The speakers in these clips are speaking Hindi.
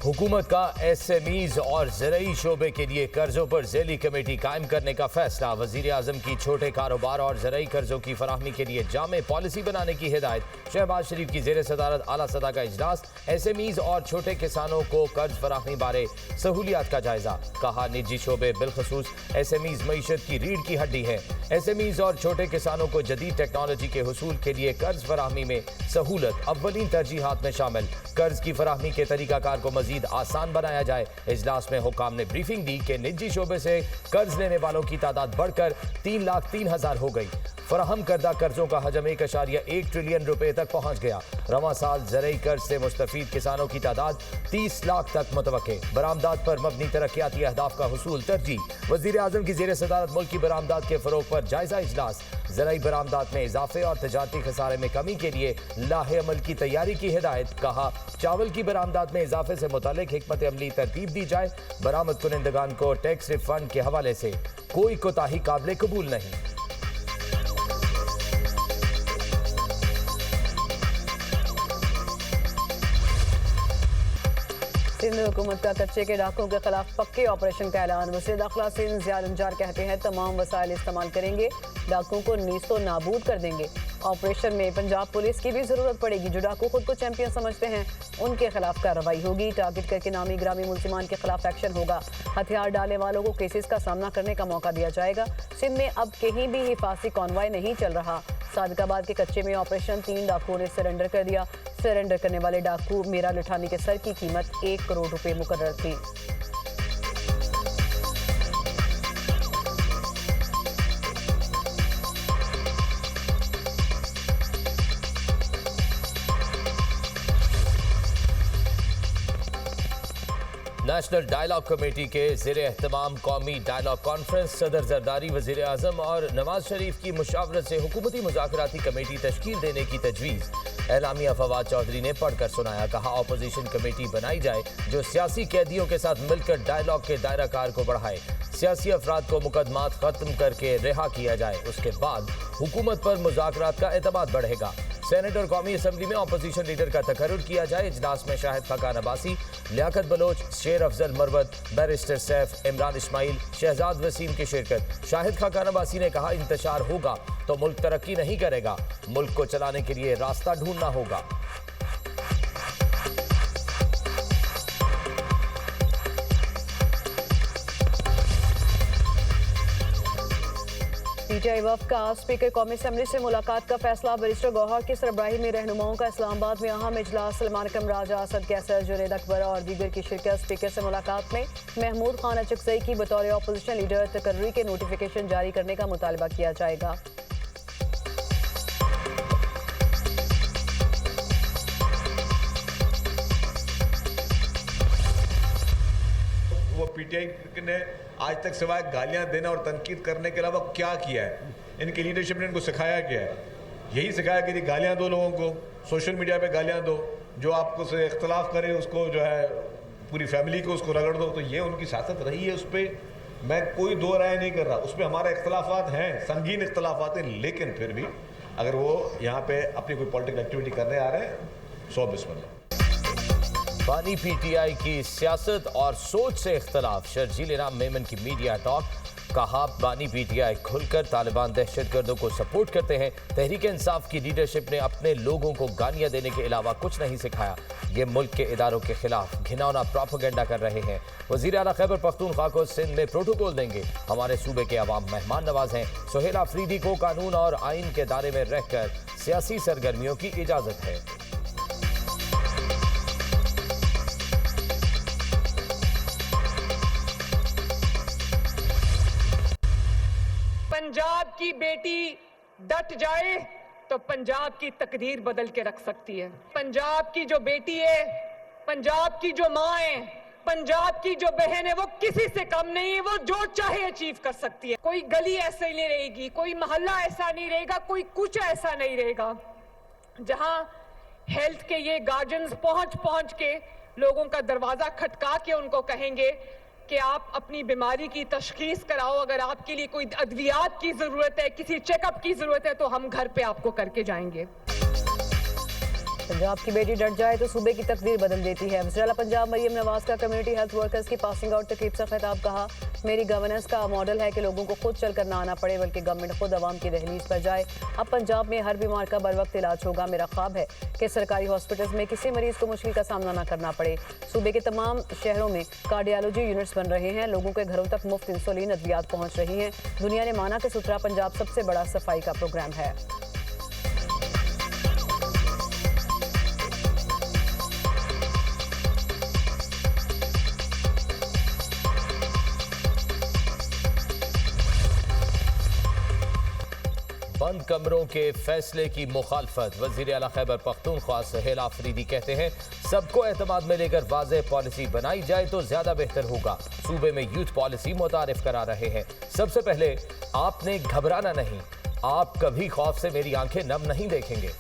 हुकूमत का एसएमईज और ज़राई शोबे के लिए कर्जों पर ज़ैली कमेटी कायम करने का फैसला। वज़ीर आज़म की छोटे कारोबार और ज़राई कर्जों की फराहमी के लिए जामे पॉलिसी बनाने की हिदायत। शहबाज शरीफ की ज़ेर सदारत आला सतह का इजलास। एसएमईज और छोटे किसानों को कर्ज फराहमी बारे सहूलियात का जायजा। कहा निजी शोबे बिलखसूस एसएमईज मईशत की रीढ़ की हड्डी है। एसएमईज और छोटे किसानों को जदीद टेक्नोलॉजी के हुसूल के लिए कर्ज फराहमी में सहूलत अव्वलीन तरजीहात में शामिल। कर्ज की फराहमी के तरीकाकार को मजीद आसान बनाया जाए। इजलास में हुकाम ने ब्रीफिंग दी कि निजी शोबे से कर्ज लेने वालों की तादाद बढ़कर 3,03,000 हो गई। फराहम करदा कर्जों का हजम 1.1 ट्रिलियन रुपए तक पहुंच गया। रवां साल ज़राई कर्ज से मुस्तफीद किसानों की तादाद 30 लाख तक मुतवक्के। बरामदात पर मबनी तरक्याती अहदाफ का हुसूल तरजीह। वज़ीर आज़म की ज़ेर सदारत मुल्क की बरामदात के फ़रोग पर जायजा इजलास। ज़राई बरामदात में इजाफे और तजारती खसारे में कमी के लिए लाहे अमल की तैयारी की हिदायत। कहा चावल की बरामदात में इजाफे से मुतालिक हिकमत अमली तरतीब दी जाए। बरामद कुनिंदगान को टैक्स रिफंड के हवाले से कोई कोताही काबिल कबूल नहीं। सिंध हुकूमत का कच्चे के डाकुओं के खिलाफ पक्के ऑपरेशन का ऐलान। वज़ीर दाखिला सिंध ज़िया अंजार कहते हैं तमाम वसाइल इस्तेमाल करेंगे, डाकुओं को नीस्तो नाबूद कर देंगे। ऑपरेशन में पंजाब पुलिस की भी जरूरत पड़ेगी। जो डाकू खुद को चैंपियन समझते हैं उनके खिलाफ कार्रवाई होगी। टारगेट करके नामी ग्रामी मुल्जिमान के खिलाफ एक्शन होगा। हथियार डालने वालों को केसेस का सामना करने का मौका दिया जाएगा। सिंध में अब कहीं भी हिफाजी कॉन्वॉय नहीं चल रहा। सादिकाबाद के कच्चे में ऑपरेशन 3 डाकुओं ने सरेंडर कर दिया। सरेंडर करने वाले डाकू मेरा लुठानी के सर की कीमत 1 करोड़ रुपए मुकर्रर थी। नेशनल डायलॉग कमेटी के ज़ेर एहतमाम कौमी डायलॉग कॉन्फ्रेंस। सदर जरदारी वज़ीर आज़म और नवाज शरीफ की मुशावरत से हुकूमती मुज़ाकराती कमेटी तश्कील देने की तजवीज़। एलामिया फवाद चौधरी ने पढ़कर सुनाया। कहा अपोजिशन कमेटी बनाई जाए जो सियासी कैदियों के साथ मिलकर डायलॉग के दायरा कार को बढ़ाए। सियासी अफराद को मुकदमात खत्म करके रिहा किया जाए। उसके बाद हुकूमत पर मुज़ाकरात का एतमाद बढ़ेगा। सेनेट और कौमी असम्बली में अपोजिशन लीडर का तकर्रुर किया जाए। इजलास में शाहिद खाकान अब्बासी, लियाकत बलोच, शेर अफजल मरवत, बैरिस्टर सैफ, इमरान इस्माइल, शहजाद वसीम की शिरकत। शाहिद खाकान अब्बासी ने कहा इंतशार होगा तो मुल्क तरक्की नहीं करेगा, मुल्क को चलाने के लिए रास्ता ढूंढना होगा। पीटीआई वफ़द का स्पीकर कौमी असम्बली से मुलाकात का फैसला। बैरिस्टर गौहर की सरबराही में रहनुमाओं का इस्लामाबाद में अहम इजलास। सलमान अकरम राजा, असद कैसर, जुनैद अकबर और दीगर की शिरकत। स्पीकर से मुलाकात में महमूद खान अचकज़ई की बतौर अपोजिशन लीडर तकर्री के नोटिफिकेशन जारी करने का मुतालबा किया जाएगा। वो पीटीआई ने आज तक सिवाय गालियां देना और तनकीद करने के अलावा क्या किया है? इनकी लीडरशिप ने इनको सिखाया क्या है? यही सिखाया कि गालियां दो लोगों को, सोशल मीडिया पे गालियां दो, जो आपको से इख्तलाफ करे उसको जो है पूरी फैमिली को उसको रगड़ दो। तो ये उनकी सियासत रही है। उस पर मैं कोई दो राय नहीं कर रहा। उस पर हमारे इख्तलाफात हैं, संगीन इख्तलाफात हैं, लेकिन फिर भी अगर वो यहाँ पे अपनी कोई पॉलिटिकल एक्टिविटी करने आ रहे हैं 100 बिस्मिल्लाह। बानी पीटीआई की सियासत और सोच से इख्तलाफ। शर्जील राम मेमन की मीडिया टॉक। कहा बानी पीटीआई खुलकर तालिबान दहशतगर्दों को सपोर्ट करते हैं। तहरीक इंसाफ की लीडरशिप ने अपने लोगों को गालियां देने के अलावा कुछ नहीं सिखाया। ये मुल्क के इदारों के खिलाफ घिनौना प्रोपेगेंडा कर रहे हैं। वज़ीर आला खैबर पख्तूनख्वा को सिंध में प्रोटोकॉल देंगे। हमारे सूबे के अवाम मेहमान नवाज हैं। सुहेल आफरीदी को कानून और आइन के दायरे में रहकर सियासी सरगर्मियों की इजाजत है। पंजाब की बेटी डट जाए तो पंजाब की तकदीर बदल के रख सकती है। पंजाब की जो बेटी है, पंजाब की जो माँ है, पंजाब की जो बहन है, वो किसी से कम नहीं है। वो जो चाहे अचीव कर सकती है। कोई गली ऐसे नहीं रहेगी, कोई मोहल्ला ऐसा नहीं रहेगा, कोई कुछ ऐसा नहीं रहेगा जहां हेल्थ के ये गार्जियंस पहुंच के लोगों का दरवाजा खटका के उनको कहेंगे कि आप अपनी बीमारी की तशखीस कराओ। अगर आपके लिए कोई अद्वियात की जरूरत है, किसी चेकअप की जरूरत है, तो हम घर पे आपको करके जाएंगे। पंजाब की बेटी डट जाए तो सूबे की तकदीर बदल देती है। वज़ीर आला पंजाब मरियम नवाज का कम्युनिटी हेल्थ वर्कर्स की पासिंग आउट तकरीब से खिताब। कहा, मेरी गवर्नेंस का मॉडल है कि लोगों को खुद चल कर ना आना पड़े बल्कि गवर्नमेंट खुद आवाम की दहलीज पर जाए। अब पंजाब में हर बीमार का बर वक्त इलाज होगा। मेरा ख्वाब है कि सरकारी हॉस्पिटल्स में किसी मरीज को मुश्किल का सामना न करना पड़े। सूबे के तमाम शहरों में कार्डियोलॉजी यूनिट्स बन रहे हैं। लोगों के घरों तक मुफ्त इंसुलिन अद्वियात पहुंच रही हैं। दुनिया ने माना कि सुथरा पंजाब सबसे बड़ा सफाई का प्रोग्राम है। बंद कमरों के फैसले की मुखालफत। वज़ीर आला खैबर पख्तूनख्वा सुहेल आफरीदी कहते हैं, सबको एतमाद में लेकर वाज़ेह पॉलिसी बनाई जाए तो ज्यादा बेहतर होगा। सूबे में यूथ पॉलिसी मुतारिफ करा रहे हैं। सबसे पहले आपने घबराना नहीं, आप कभी खौफ से मेरी आंखें नम नहीं देखेंगे।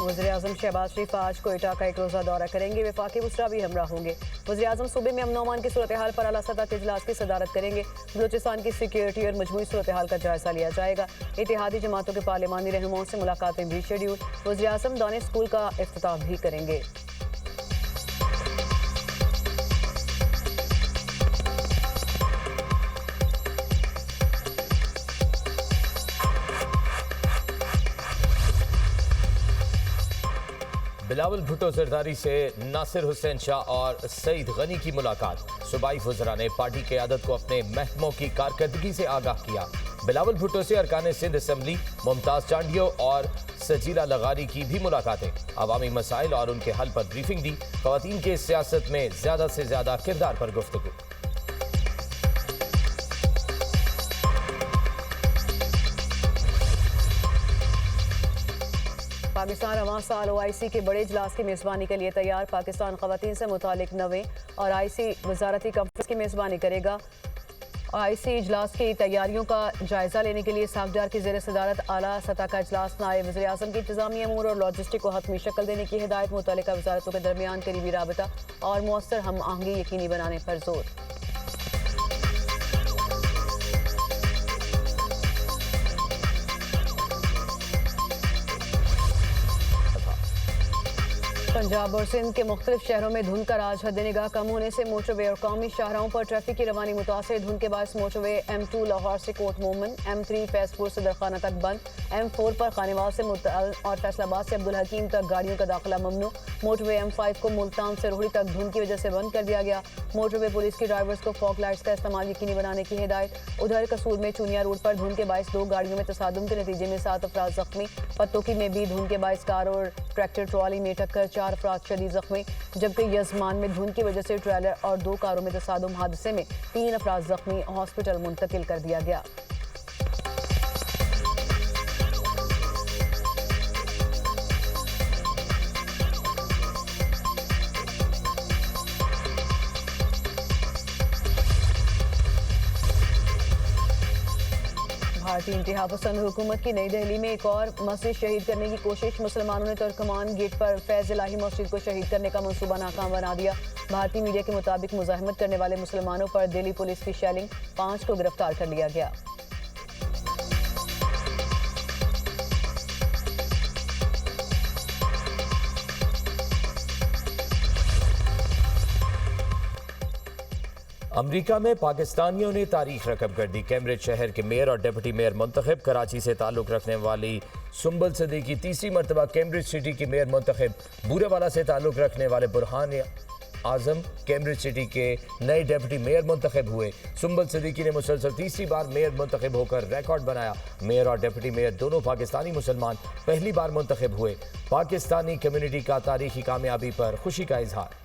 वज़ीर-ए-आज़म शहबाज शरीफ आज कोयटा का एक रोज़ा दौरा करेंगे। वफाकी वज़रा भी हमरा होंगे। वज़ीर-ए-आज़म सूबे में अमन अमान की सूरत हाल पर आला सतह के इजलास की सदारत करेंगे। बलूचिस्तान की सिक्योरिटी और मजमूई सूरत हाल का जायजा लिया जाएगा। इत्तेहादी जमातों के पार्लिमानी रहनुमाओं से मुलाकातें भी शेड्यूल। वज़ीर-ए-आज़म दाने स्कूल का इफ्तिताह भी करेंगे। बिलावल भुट्टो जरदारी से नासिर हुसैन शाह और सईद गनी की मुलाकात। सूबाई वज़रा ने पार्टी क़यादत को अपने महकमों की कारकर्दगी से आगाह किया। बिलावल भुट्टो से अरकान सिंध असम्बली मुमताज़ चांडियो और सजीला लगारी की भी मुलाकातें। अवामी मसाइल और उनके हल पर ब्रीफिंग दी। ख़वातीन के सियासत में ज़्यादा से ज़्यादा किरदार पर गुफ्तगू। पाकिस्तान रवां साल OIC के बड़े इजलास की मेज़बानी के लिए तैयार। पाकिस्तान ख़वातीन से मुतालिक नवे और IC वजारती कॉन्फ्रेंस की मेज़बानी करेगा। IC इजलास की तैयारियों का जायजा लेने के लिए सागदार की ज़ेर सदारत आला सतह का इजलास। नायब वज़ीर आज़म की इंतज़ामी अमूर और लॉजिस्टिक को हतमी शक्ल देने की हिदायत। मुतल्लिका वजारतों के दरमियान करीबी राबता और मौसर हम आहंगी यकीनी बनाने पर जोर। पंजाब और सिंध के मुख्तलिफ शहरों में धुंध का राज। हद निगाह कम होने से मोटरवे और कौमी शाहराहों पर ट्रैफिक की रवानी मुतासर। धुंध के बायस मोटरवे M2 लाहौर से कोट मोमन, M3 फैसपुर से दरखाना तक बंद, M4 पर खानेवाल से मुतल और फैसलाबाद से अब्दुल हकीम तक गाड़ियों का दाखिला ममनू। मोटरवे M5 को मुल्तान से रोहड़ी तक धुंध की वजह से बंद कर दिया गया। मोटरवे पुलिस की ड्राइवर्स को फॉग लाइट्स का इस्तेमाल यकीनी बनाने की हिदायत। उधर कसूर में चुनिया रोड पर धुंध के बायस 2 गाड़ियों में तसादुम के नतीजे में 7 अफराद जख्मी। पत्तोकी में भी धुंध के बायस कार और ट्रैक्टर ट्रॉली में टक्कर, 4 अफराद शदीद जख्मी। जबकि यजमान में धुंध की वजह से ट्रेलर और 2 कारों में तसादुम हादसे में 3 अफराद जख्मी, हॉस्पिटल मुंतकिल कर दिया गया। भारतीय इंतहा पसंद हुकूमत की नई दिल्ली में एक और मस्जिद शहीद करने की कोशिश। मुसलमानों ने तुर्कमान गेट पर फैज इलाही मस्जिद को शहीद करने का मंसूबा नाकाम बना दिया। भारतीय मीडिया के मुताबिक मुजाहिमत करने वाले मुसलमानों पर दिल्ली पुलिस की शेलिंग, 5 को गिरफ्तार कर लिया गया। अमरीका में पाकिस्तानियों ने तारीख रकम कर दी। कैम्ब्रिज शहर के मेयर और डिप्टी मेयर मुंतखब। कराची से ताल्लुक़ रखने वाली सुंबल सदीकी तीसरी मरतबा कैम्ब्रिज सिटी की मेयर मुंतखब। बूरेवाला से ताल्लुक़ रखने वाले बुरहान आजम कैम्ब्रिज सिटी के नए डिप्टी मेयर मुंतखब हुए। सुंबल सदीकी ने मुसलसल तीसरी बार मेयर मुंतखब होकर रिकॉर्ड बनाया। मेयर और डिप्टी मेयर दोनों पाकिस्तानी मुसलमान पहली बार मुंतखब हुए। पाकिस्तानी कम्युनिटी का तारीखी कामयाबी पर खुशी का इजहार।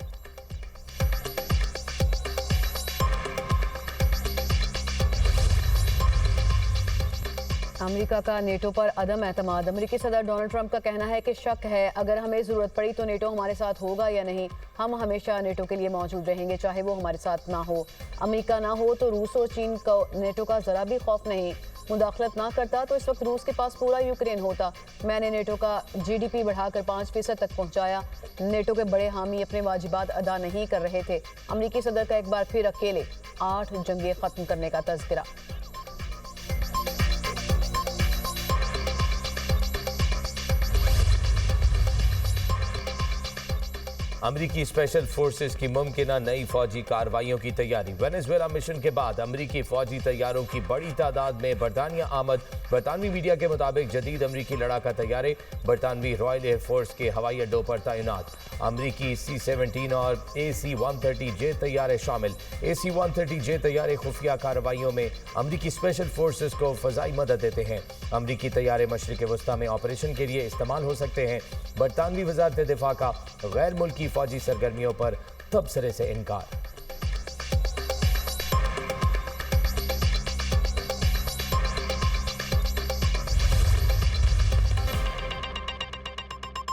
अमेरिका का नेटो पर अदम एतमाद। अमेरिकी सदर डोनाल्ड ट्रंप का कहना है कि शक है अगर हमें ज़रूरत पड़ी तो नेटो हमारे साथ होगा या नहीं। हम हमेशा नेटो के लिए मौजूद रहेंगे चाहे वो हमारे साथ ना हो। अमेरिका ना हो तो रूस और चीन को नेटो का ज़रा भी खौफ नहीं। मुदाखलत ना करता तो इस वक्त रूस के पास पूरा यूक्रेन होता। मैंने नेटो का GDP बढ़ाकर 5% तक पहुँचाया। नेटो के बड़े हामी अपने वाजिबात अदा नहीं कर रहे थे। अमेरिकी सदर का एक बार फिर अकेले 8 जंगें ख़त्म करने का तज़किरा। अमरीकी स्पेशल फोर्सेस की मुमकिन नई फौजी कार्रवाइयों की तैयारी। वेनेजुएला मिशन के बाद अमरीकी फौजी तैयारों की बड़ी तादाद में बरतानिया आमद। बरतानवी मीडिया के मुताबिक जदीद अमरीकी लड़ाका तैयारे बरतानवी रॉयल एयरफोर्स के हवाई अड्डों पर तैनात। अमरीकी C-17 और AC-130J तैयारे शामिल। AC-130J तैयारे खुफिया कार्रवाइयों में अमरीकी स्पेशल फोर्सेस को फजाई मदद देते हैं। अमरीकी तैयारे मशरिक वस्ता में ऑपरेशन के लिए इस्तेमाल हो सकते हैं। बरतानवी वजारत दिफा का गैर मुल्की फौजी सरगर्मियों पर तबसरे से इनकार।